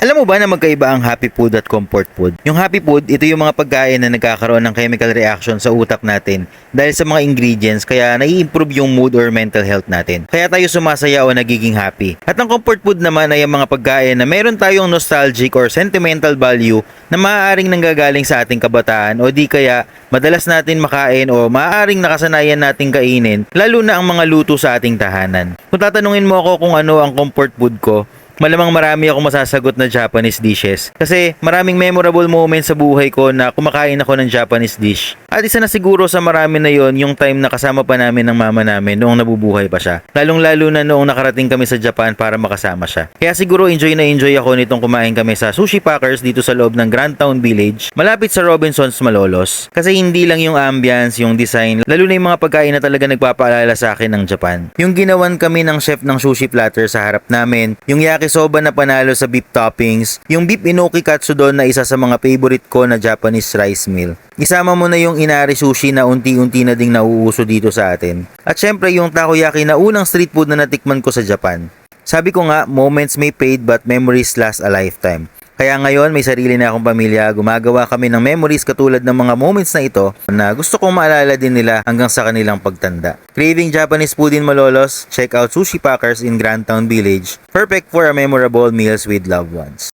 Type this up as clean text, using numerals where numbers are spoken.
Alam mo ba na magkaiba ang happy food at comfort food? Yung happy food, ito yung mga pagkain na nagkakaroon ng chemical reaction sa utak natin dahil sa mga ingredients kaya nai-improve yung mood or mental health natin. Kaya tayo sumasaya o nagiging happy. At ang comfort food naman ay ang mga pagkain na meron tayong nostalgic or sentimental value na maaaring nanggagaling sa ating kabataan o di kaya madalas natin makain o maaaring nakasanayan nating kainin, lalo na ang mga luto sa ating tahanan. Kung tatanungin mo ako kung ano ang comfort food ko, malamang marami akong masasagot na Japanese dishes. Kasi maraming memorable moments sa buhay ko na kumakain ako ng Japanese dish. At isa na siguro sa marami na yon yung time na kasama pa namin ng mama namin noong nabubuhay pa siya. Lalong lalo na noong nakarating kami sa Japan para makasama siya. Kaya siguro enjoy na enjoy ako nitong kumain kami sa Sushi Packers dito sa loob ng Grand Town Village, malapit sa Robinsons Malolos. Kasi hindi lang yung ambience, yung design, lalo na yung mga pagkain na talaga nagpapaalala sa akin ng Japan. Yung ginawan kami ng chef ng sushi platter sa harap namin, yung yakisoba na panalo sa beef toppings, yung beef inoki katsudon na isa sa mga favorite ko na Japanese rice meal. Isama mo na yung inari sushi na unti-unti na ding nauuso dito sa atin. At syempre yung takoyaki na unang street food na natikman ko sa Japan. Sabi ko nga, moments may fade but memories last a lifetime. Kaya ngayon may sarili na akong pamilya, gumagawa kami ng memories katulad ng mga moments na ito na gusto kong maalala din nila hanggang sa kanilang pagtanda. Craving Japanese food in Malolos? Check out Sushi Packers in Grand Town Village. Perfect for a memorable meals with loved ones.